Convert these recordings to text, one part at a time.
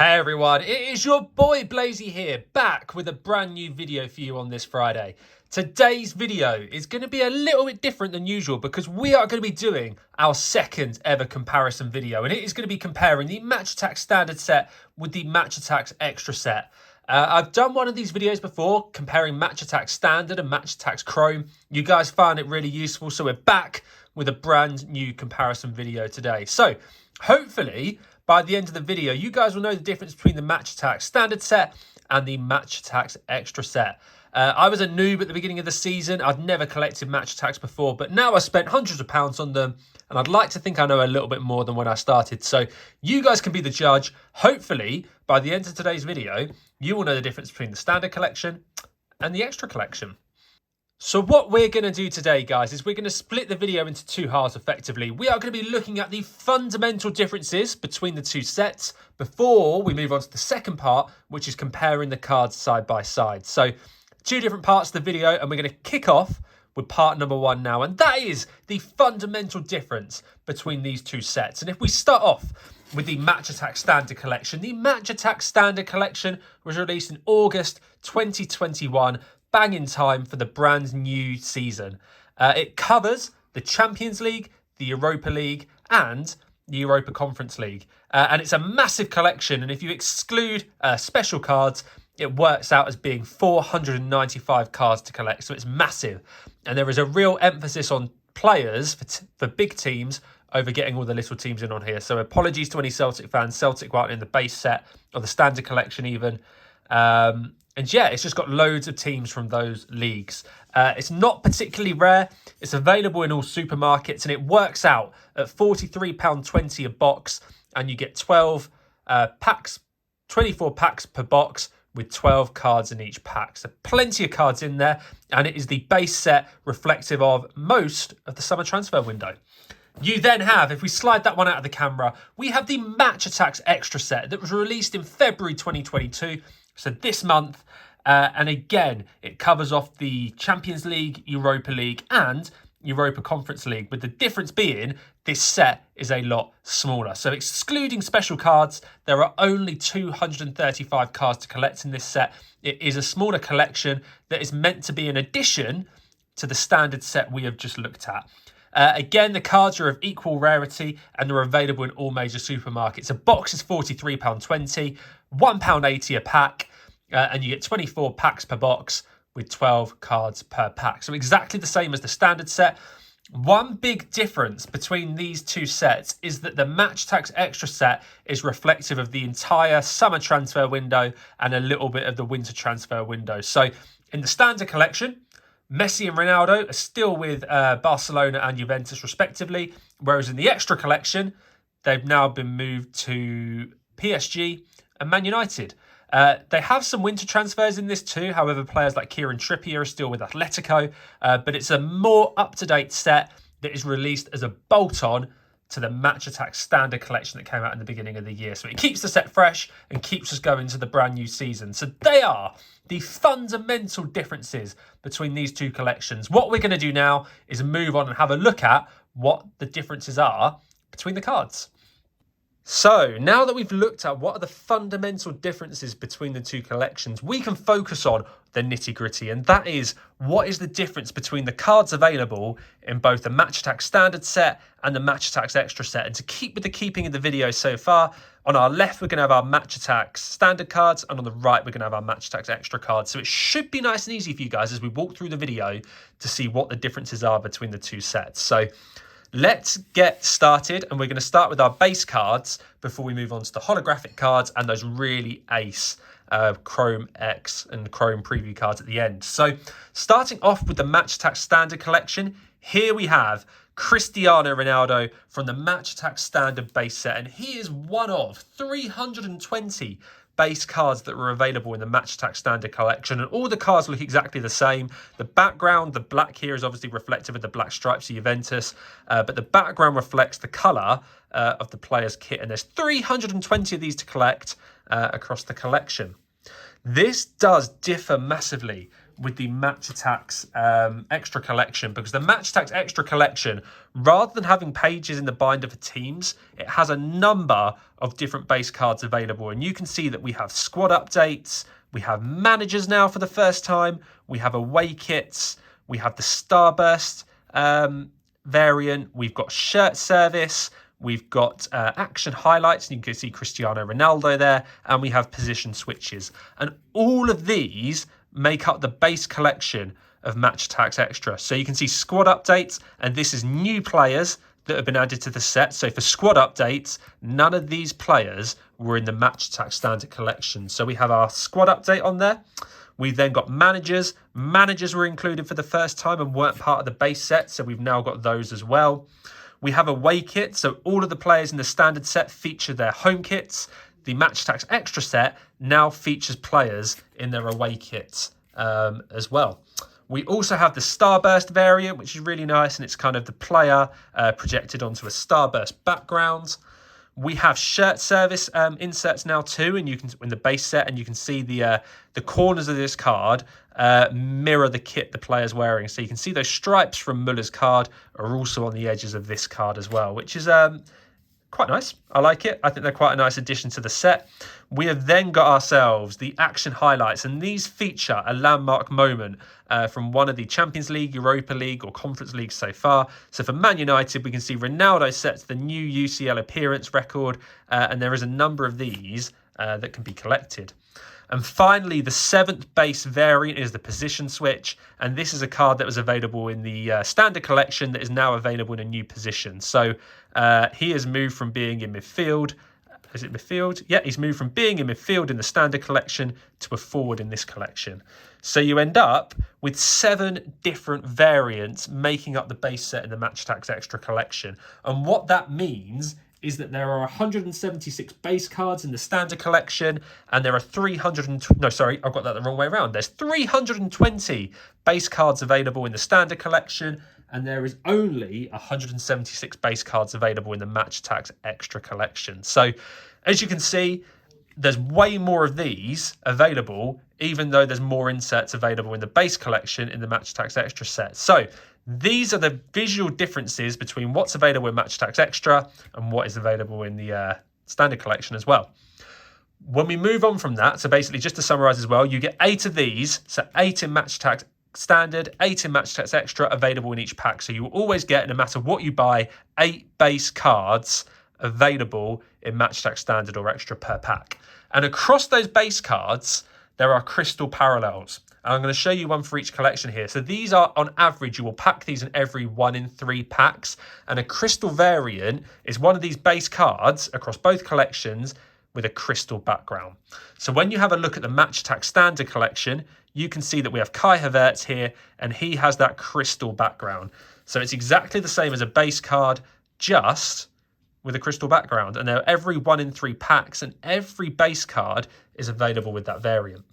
Hey everyone, it is your boy Blazy here, back with a brand new video for you on this Friday. Today's video is going to be a little bit different than usual because we are going to be doing our second ever comparison video, and it is going to be comparing the Match Attax Standard set with the Match Attax Extra set. I've done one of these videos before comparing Match Attax Standard and Match Attax Chrome. You guys found it really useful, so we're back with a brand new comparison video today. So hopefully by the end of the video, you guys will know the difference between the Match Attax Standard set and the Match Attax Extra set. I was a noob at the beginning of the season. I'd never collected Match Attax before, but now I spent hundreds of pounds on them, and I'd like to think I know a little bit more than when I started. So you guys can be the judge. Hopefully, by the end of today's video, you will know the difference between the Standard collection and the Extra collection. So what we're going to do today, guys, is we're going to split the video into two halves effectively. We are going to be looking at the fundamental differences between the two sets before we move on to the second part, which is comparing the cards side by side. So two different parts of the video, and we're going to kick off with part number one now, and that is the fundamental difference between these two sets. And if we start off with the Match Attax Standard collection, the Match Attax Standard collection was released in August 2021, bang in time for the brand new season. It covers the Champions League, the Europa League, and the Europa Conference League. And it's a massive collection, and if you exclude special cards, it works out as being 495 cards to collect, so it's massive. And there is a real emphasis on players for big teams over getting all the little teams in on here. So apologies to any Celtic fans. Celtic weren't in the base set or the Standard collection even. And yeah, it's just got loads of teams from those leagues. It's not particularly rare. It's available in all supermarkets, and it works out at £43.20 a box, and you get 12 packs, 24 packs per box with 12 cards in each pack. So plenty of cards in there, and it is the base set reflective of most of the summer transfer window. You then have, if we slide that one out of the camera, we have the Match Attax Extra set that was released in February 2022. So this month, and again, it covers off the Champions League, Europa League, and Europa Conference League, with the difference being this set is a lot smaller. So excluding special cards, there are only 235 cards to collect in this set. It is a smaller collection that is meant to be an addition to the standard set we have just looked at. Again, the cards are of equal rarity and they're available in all major supermarkets. A box is £43.20, £1.80 a pack, and you get 24 packs per box with 12 cards per pack. So exactly the same as the standard set. One big difference between these two sets is that the Match Attax Extra set is reflective of the entire summer transfer window and a little bit of the winter transfer window. So in the standard collection, Messi and Ronaldo are still with Barcelona and Juventus respectively, whereas in the Extra collection, they've now been moved to PSG and Man United. They have some winter transfers in this too. However, players like Kieran Trippier are still with Atletico, but it's a more up-to-date set that is released as a bolt-on to the Match Attax Standard collection that came out in the beginning of the year. So it keeps the set fresh and keeps us going to the brand new season. So they are the fundamental differences between these two collections. What we're going to do now is move on and have a look at what the differences are between the cards. So now that we've looked at what are the fundamental differences between the two collections, we can focus on the nitty-gritty, and that is what is the difference between the cards available in both the Match Attax Standard set and the Match Attax Extra set. And to keep with the keeping of the video so far, on our left we're going to have our Match Attax Standard cards, and on the right we're going to have our Match Attax Extra cards. So it should be nice and easy for you guys as we walk through the video to see what the differences are between the two sets. So let's get started, and we're going to start with our base cards before we move on to the holographic cards and those really ace Chrome X and Chrome preview cards at the end. So starting off with the Match Attax Standard collection, here we have Cristiano Ronaldo from the Match Attax Standard base set, and he is one of 320 base cards that were available in the Match Attax Standard collection, and all the cards look exactly the same. The background, the black here, is obviously reflective of the black stripes of Juventus, but the background reflects the colour of the player's kit, and there's 320 of these to collect across the collection. This does differ massively with the Match Attax Extra Collection, because the Match Attax Extra Collection, rather than having pages in the binder for teams, it has a number of different base cards available. And you can see that we have squad updates, we have managers now for the first time, we have away kits, we have the Starburst variant, we've got shirt service, we've got action highlights, and you can see Cristiano Ronaldo there, and we have position switches. And all of these make up the base collection of Match Attax Extra. So you can see squad updates, and this is new players that have been added to the set. So for squad updates, none of these players were in the Match Attax Standard Collection. So we have our squad update on there. We've then got managers. Managers were included for the first time and weren't part of the base set, so we've now got those as well. We have away kit, so all of the players in the standard set feature their home kits. The Match Attax Extra set now features players in their away kits as well. We also have the Starburst variant, which is really nice, and it's kind of the player projected onto a Starburst background. We have shirt service inserts now too, and you can in the base set, and you can see the corners of this card mirror the kit the player's wearing. So you can see those stripes from Muller's card are also on the edges of this card as well, which is quite nice. I like it. I think they're quite a nice addition to the set. We have then got ourselves the action highlights, and these feature a landmark moment from one of the Champions League, Europa League or Conference League so far. So for Man United, we can see Ronaldo sets the new UCL appearance record, and there is a number of these that can be collected. And finally, the 7th base variant is the position switch. And this is a card that was available in the standard collection that is now available in a new position. So he has moved from being in midfield. Is it midfield? Yeah, he's moved from being in midfield in the standard collection to a forward in this collection. So you end up with 7 different variants making up the base set in the Match Attax Extra collection. And what that means is that there are 176 base cards in the standard collection, and there are 320 base cards available in the standard collection, and there is only 176 base cards available in the Match Attax Extra collection. So as you can see, there's way more of these available, even though there's more inserts available in the base collection in the Match Attax Extra set. So these are the visual differences between what's available in Match Attax Extra and what is available in the standard collection as well. When we move on from that, so basically just to summarise as well, you get 8 of these, so 8 in Match Attax Standard, 8 in Match Attax Extra available in each pack. So you will always get, no matter what you buy, 8 base cards available in Match Attax Standard or Extra per pack. And across those base cards, there are crystal parallels. And I'm going to show you one for each collection here. So these are, on average, you will pack these in every 1 in 3 packs. And a crystal variant is one of these base cards across both collections with a crystal background. So when you have a look at the Match Attax Standard collection, you can see that we have Kai Havertz here, and he has that crystal background. So it's exactly the same as a base card, just with a crystal background. And they're every 1 in 3 packs, and every base card is available with that variant.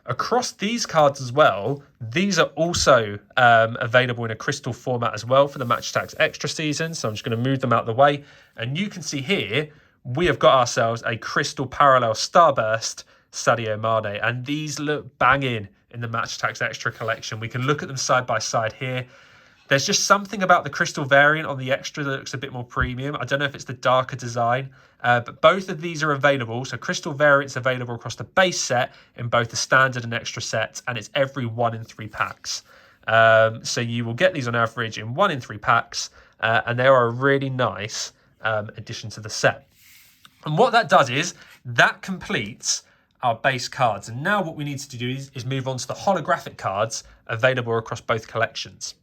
Across these cards as well, these are also available in a crystal format as well for the Match Attax Extra season. So I'm just going to move them out of the way. And you can see here, we have got ourselves a crystal parallel Starburst Sadio Mane. And these look banging in the Match Attax Extra collection. We can look at them side by side here. There's just something about the crystal variant on the Extra that looks a bit more premium. I don't know if it's the darker design, but both of these are available. So crystal variant's available across the base set in both the standard and extra sets, and it's every 1 in 3 packs. So you will get these on average in 1 in 3 packs, and they are a really nice addition to the set. And what that does is that completes our base cards. And now what we need to do is move on to the holographic cards available across both collections.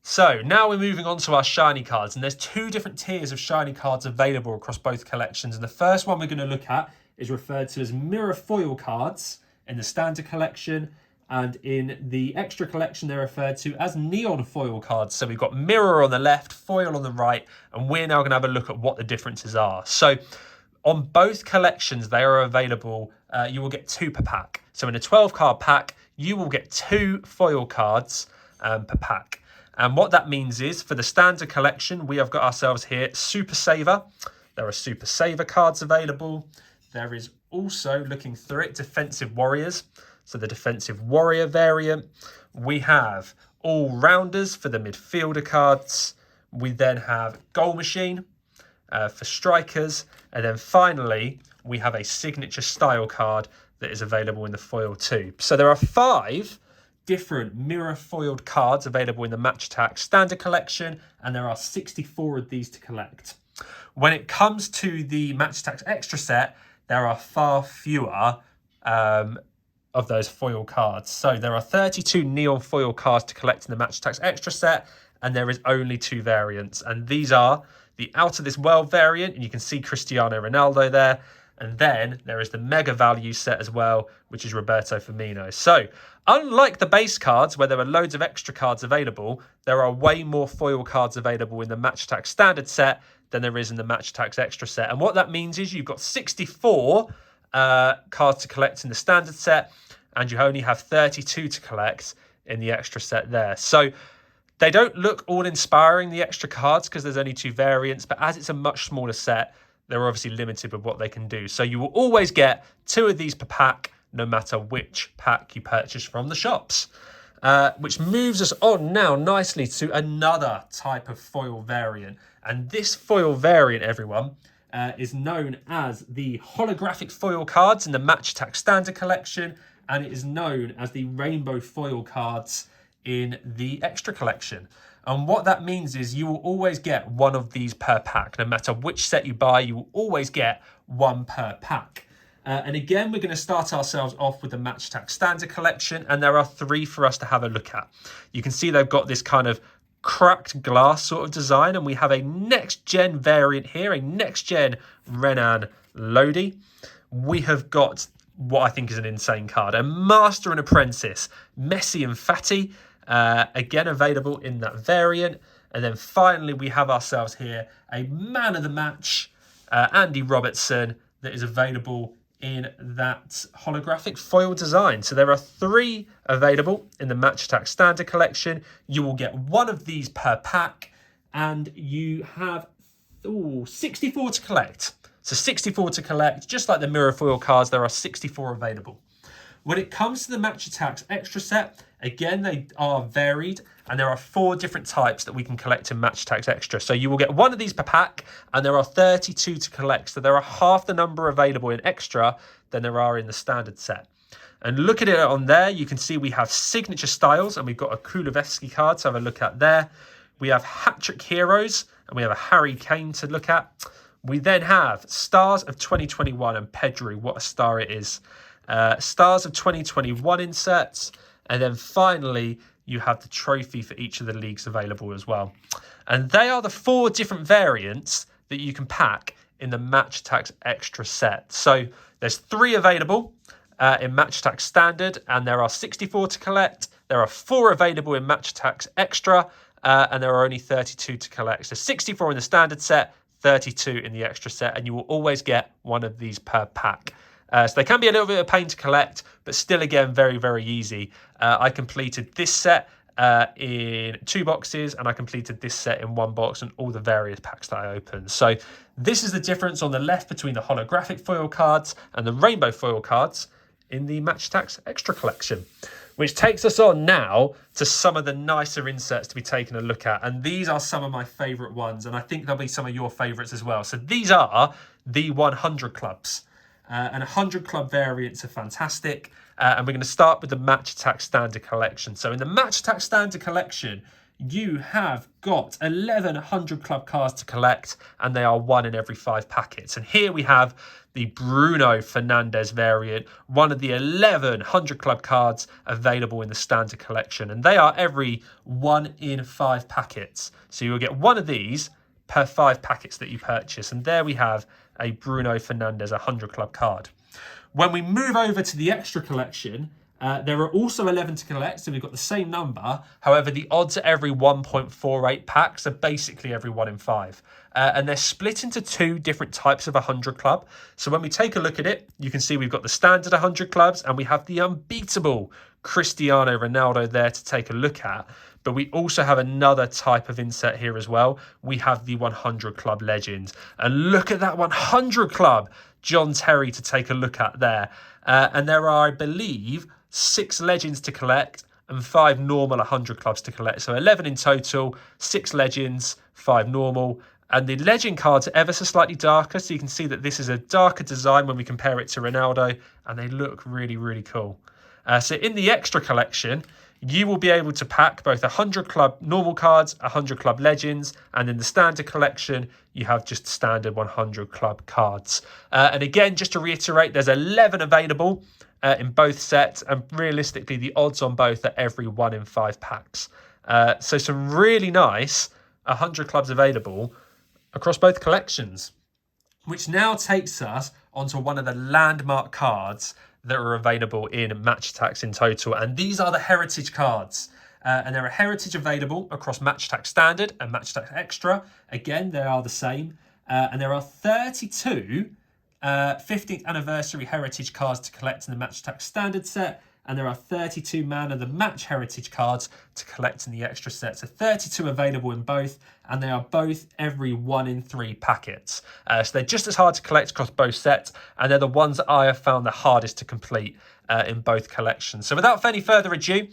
So now we're moving on to our shiny cards, and there's 2 different tiers of shiny cards available across both collections. And the first one we're going to look at is referred to as mirror foil cards in the standard collection, and in the extra collection they're referred to as neon foil cards. So we've got mirror on the left, foil on the right, and we're now going to have a look at what the differences are. So on both collections they are available, you will get 2 per pack. So in a 12 card pack you will get 2 foil cards per pack. And what that means is, for the standard collection, we have got ourselves here Super Saver. There are Super Saver cards available. There is also, looking through it, Defensive Warriors. so the defensive warrior variant. We have all-rounders for the midfielder cards. We then have goal machine for strikers. And then finally, we have a signature style card that is available in the foil too. So there are 5 different mirror foiled cards available in the Match Attax Standard Collection, and there are 64 of these to collect. When it comes to the Match Attax Extra set, there are far fewer of those foil cards. So there are 32 neon foil cards to collect in the Match Attax Extra set, and there is only 2 variants. And these are the Out of This World variant, and you can see Cristiano Ronaldo there. And then there is the Mega Value set as well, which is Roberto Firmino. So unlike the base cards, where there are loads of extra cards available, there are way more foil cards available in the Match Attax Standard set than there is in the Match Attax Extra set. And what that means is you've got 64 cards to collect in the Standard set, and you only have 32 to collect in the Extra set there. So they don't look all inspiring, the extra cards, because there's only 2 variants, but as it's a much smaller set, they're obviously limited with what they can do. So you will always get 2 of these per pack, no matter which pack you purchase from the shops. Which moves us on now nicely to another type of foil variant. And this foil variant, everyone, is known as the holographic foil cards in the Match Attax Standard Collection, and it is known as the rainbow foil cards in the Extra Collection. And what that means is you will always get 1 of these per pack. No matter which set you buy, you will always get 1 per pack. And again, we're going to start ourselves off with the Match Attax Standard Collection, and there are 3 for us to have a look at. You can see they've got this kind of cracked glass sort of design, and we have a next-gen variant here, a next-gen Renan Lodi. We have got what I think is an insane card, a Master and Apprentice, Messi and Fati. Again, available in that variant. And then finally, we have ourselves here a man of the match, Andy Robertson, that is available in that holographic foil design. So there are 3 available in the Match Attax Standard Collection. You will get 1 of these per pack, and you have 64 to collect. So 64 to collect, just like the mirror foil cards, there are 64 available. When it comes to the Match Attax Extra set, again, they are varied, and there are 4 different types that we can collect in Match Attax Extra. So you will get 1 of these per pack, and there are 32 to collect. So there are half the number available in Extra than there are in the Standard set. And look at it on there, you can see we have signature styles, and we've got a Kulevski card to have a look at there. We have hat-trick heroes, and we have a Harry Kane to look at. We then have Stars of 2021 and Pedri, what a star it is. Stars of 2021 inserts, and then finally you have the trophy for each of the leagues available as well. And they are the 4 different variants that you can pack in the Match Attax Extra set. So there's 3 available in Match Attax Standard, and there are 64 to collect. There are 4 available in Match Attax Extra, and there are only 32 to collect. So 64 in the Standard set, 32 in the Extra set, and you will always get 1 of these per pack. So they can be a little bit of a pain to collect, but still, again, very, very easy. I completed this set in 2 boxes, and I completed this set in 1 box, and all the various packs that I opened. So this is the difference on the left between the holographic foil cards and the rainbow foil cards in the Match Attax Extra Collection, which takes us on now to some of the nicer inserts to be taken a look at. And these are some of my favourite ones, and I think they'll be some of your favourites as well. So these are the 100 clubs. And 100 club variants are fantastic. And we're going to start with the Match Attax Standard Collection. So in the Match Attax Standard Collection, you have got 11 100 club cards to collect, and they are 1 in every 5 packets. And here we have the Bruno Fernandes variant, one of the 11 100 club cards available in the Standard Collection. And they are every 1 in 5 packets. So you'll get 1 of these per 5 packets that you purchase. And there we have a Bruno Fernandes 100 club card. When we move over to the Extra Collection, there are also 11 to collect, so we've got the same number. However, the odds are every 1.48 packs, so basically every 1 in 5. And they're split into 2 different types of 100 club. So when we take a look at it, you can see we've got the standard 100 clubs, and we have the unbeatable Cristiano Ronaldo there to take a look at. But we also have another type of insert here as well. We have the 100 club legends. And look at that 100 club John Terry to take a look at there. And there are, I believe, 6 legends to collect, and 5 normal 100 clubs to collect. So 11 in total, 6 legends, 5 normal. And the legend cards are ever so slightly darker, so you can see that this is a darker design when we compare it to Ronaldo, and they look really, really cool. So in the extra collection, you will be able to pack both 100 club normal cards, 100 club legends, and in the standard collection, you have just standard 100 club cards. And again, just to reiterate, there's 11 available in both sets, and realistically, the odds on both are every 1 in 5 packs. So some really nice 100 clubs available across both collections, which now takes us onto one of the landmark cards that are available in Match Attax in total, and these are the heritage cards. And there are heritage available across Match Attax Standard and Match Attax Extra. Again, they are the same. And there are 32 15th anniversary heritage cards to collect in the Match Attax Standard set, and there are 32 Man of the Match heritage cards to collect in the extra set. So 32 available in both, and they are both every 1 in 3 packets. So they're just as hard to collect across both sets, and they're the ones that I have found the hardest to complete in both collections. So without any further ado,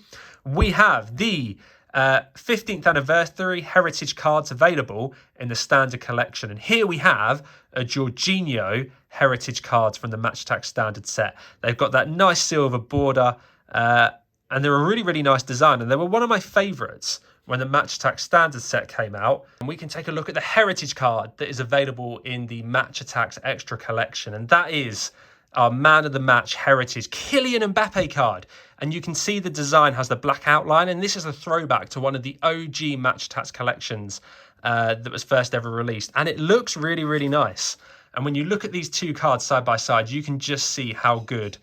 we have the 15th anniversary heritage cards available in the standard collection. And here we have a Jorginho heritage cards from the Match Attax Standard set. They've got that nice silver border, and they're a really, really nice design. And they were one of my favourites when the Match Attax Standard set came out. And we can take a look at the heritage card that is available in the Match Attax Extra collection. And that is our Man of the Match heritage Kylian Mbappe card. And you can see the design has the black outline, and this is a throwback to one of the OG Match Attax collections that was first ever released. And it looks really, really nice. And when you look at these two cards side by side, you can just see how good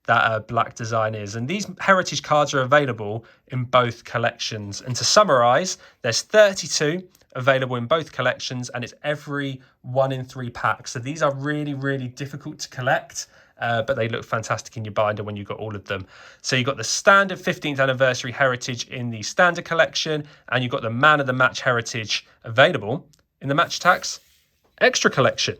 that black design is. And these heritage cards are available in both collections. And to summarise, there's 32 available in both collections, and it's every 1 in 3 packs. So these are really, really difficult to collect, but they look fantastic in your binder when you've got all of them. So you've got the standard 15th anniversary heritage in the standard collection, and you've got the Man of the Match heritage available in the Match Attax Extra collection.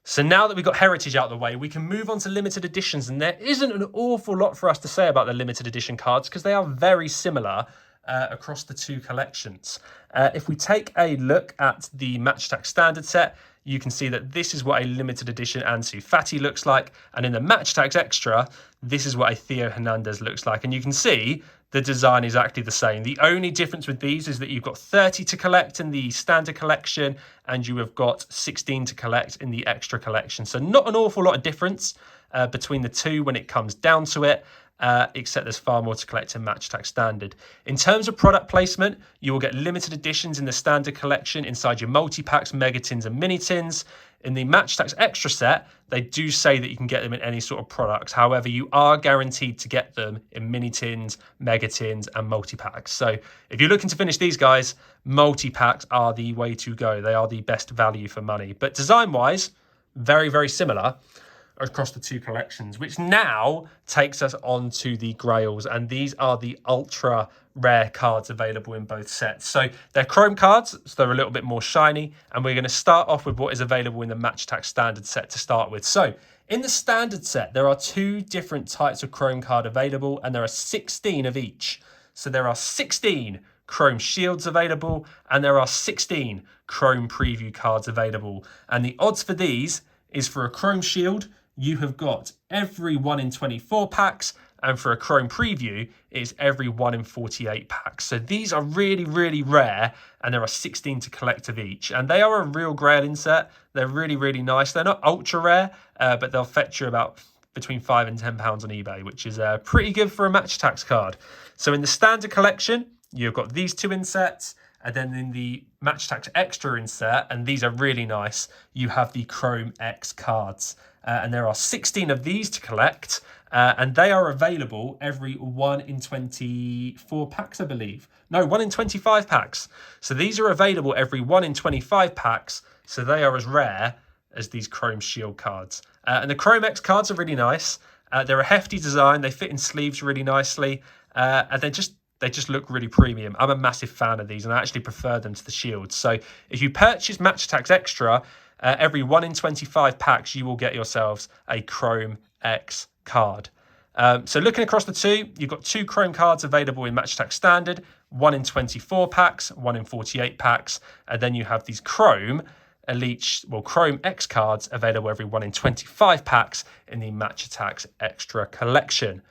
So now that we've got heritage out of the way, we can move on to limited editions, and there isn't an awful lot for us to say about the limited edition cards because they are very similar across the two collections. If we take a look at the Match Attax Standard set, you can see that this is what a limited edition Ansu Fati looks like, and in the Match Attax Extra, this is what a Theo Hernandez looks like. And you can see the design is exactly the same. The only difference with these is that you've got 30 to collect in the standard collection, and you have got 16 to collect in the extra collection. So not an awful lot of difference between the two when it comes down to it. Except there's far more to collect in Match Attax Standard. In terms of product placement, you will get limited editions in the standard collection inside your multi-packs, mega tins and mini tins. In the Match Attax Extra set, they do say that you can get them in any sort of products. However, you are guaranteed to get them in mini tins, mega tins and multi-packs. So if you're looking to finish these guys, multi-packs are the way to go. They are the best value for money. But design-wise, very, very similar across the two collections, which now takes us on to the Grails, and these are the ultra rare cards available in both sets. So they're chrome cards, so they're a little bit more shiny, and we're going to start off with what is available in the Match Attax Standard set to start with. So in the standard set, there are 2 different types of chrome card available, and there are 16 of each. So there are 16 chrome shields available, and there are 16 chrome preview cards available. And the odds for these is for a chrome shield, you have got every 1 in 24 packs, and for a chrome preview, it's every 1 in 48 packs. So these are really, really rare, and there are 16 to collect of each. And they are a real Grail insert. They're really, really nice. They're not ultra rare, but they'll fetch you about between £5 and £10 on eBay, which is pretty good for a Match Attax card. So in the standard collection, you've got these 2 inserts. And then in the Match Attax Extra insert, and these are really nice, you have the Chrome X cards. And there are 16 of these to collect, and they are available every 1 in 24 packs, I believe. No, 1 in 25 packs. So these are available every 1 in 25 packs, so they are as rare as these Chrome Shield cards. And the Chrome X cards are really nice. They're a hefty design, they fit in sleeves really nicely, and they just look really premium. I'm a massive fan of these, and I actually prefer them to the shields. So if you purchase Match Attax Extra, every 1 in 25 packs, you will get yourselves a Chrome X card. So looking across the two, you've got 2 Chrome cards available in Match Attax Standard, 1 in 24 packs, 1 in 48 packs, and then you have these Chrome X cards available every 1 in 25 packs in the Match Attax Extra collection.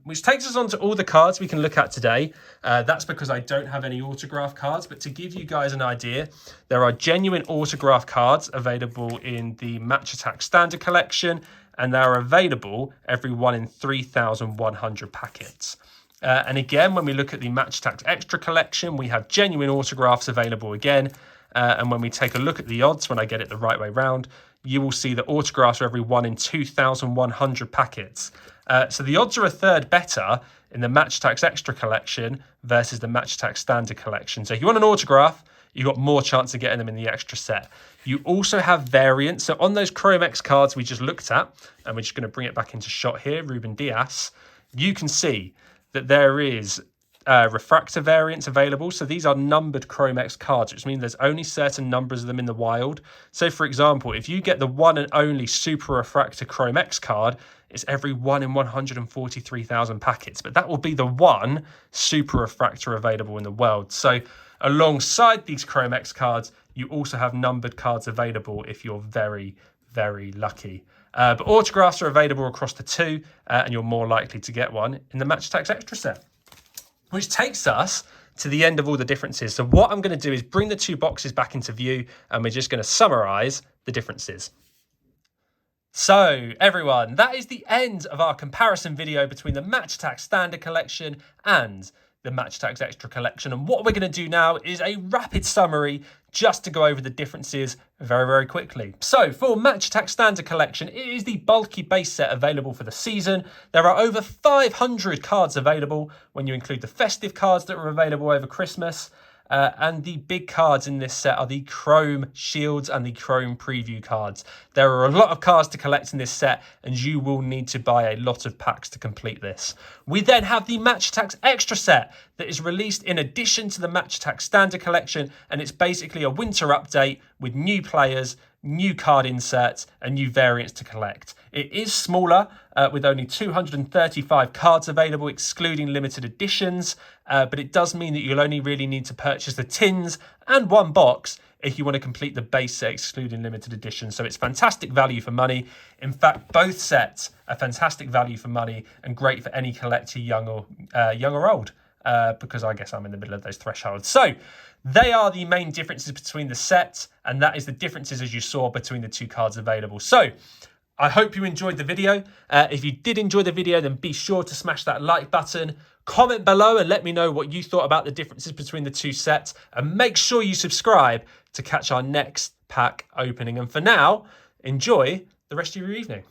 Which takes us on to all the cards we can look at today. That's because I don't have any autograph cards, but to give you guys an idea, there are genuine autograph cards available in the Match Attax Standard collection, and they are available every 1 in 3,100 packets. And again, when we look at the Match Attax Extra collection, we have genuine autographs available again. And when we take a look at the odds, when I get it the right way round, you will see that autographs are every 1 in 2,100 packets. So the odds are a third better in the Match Attax Extra collection versus the Match Attax Standard collection. So if you want an autograph, you've got more chance of getting them in the extra set. You also have variants. So on those Chrome X cards we just looked at, and we're just going to bring it back into shot here, Ruben Dias, you can see that there is refractor variants available. So these are numbered Chrome X cards, which means there's only certain numbers of them in the wild. So for example, if you get the one and only super refractor Chrome X card, it's every 1 in 143,000 packets, but that will be the one super refractor available in the world. So alongside these Chrome X cards, you also have numbered cards available if you're very, very lucky. But autographs are available across the two, and you're more likely to get one in the Match Attax Extra set. Which takes us to the end of all the differences. So what I'm going to do is bring the 2 boxes back into view, and we're just going to summarize the differences. So everyone, that is the end of our comparison video between the Match Attax Standard collection and the Match Attax Extra collection. And what we're going to do now is a rapid summary just to go over the differences very, very quickly. So for Match Attax Standard collection, it is the bulky base set available for the season. There are over 500 cards available when you include the festive cards that were available over Christmas. And the big cards in this set are the Chrome Shields and the Chrome Preview cards. There are a lot of cards to collect in this set, and you will need to buy a lot of packs to complete this. We then have the Match Attax Extra set that is released in addition to the Match Attax Standard collection, and it's basically a winter update with new players, new card inserts, and new variants to collect. It is smaller, with only 235 cards available, excluding limited editions, but it does mean that you'll only really need to purchase the tins and 1 box if you want to complete the base set, excluding limited editions. So it's fantastic value for money. In fact, both sets are fantastic value for money and great for any collector, young or old, because I guess I'm in the middle of those thresholds. So they are the main differences between the sets, and that is the differences, as you saw, between the 2 cards available. So I hope you enjoyed the video. If you did enjoy the video, then be sure to smash that like button. Comment below and let me know what you thought about the differences between the 2 sets. And make sure you subscribe to catch our next pack opening. And for now, enjoy the rest of your evening.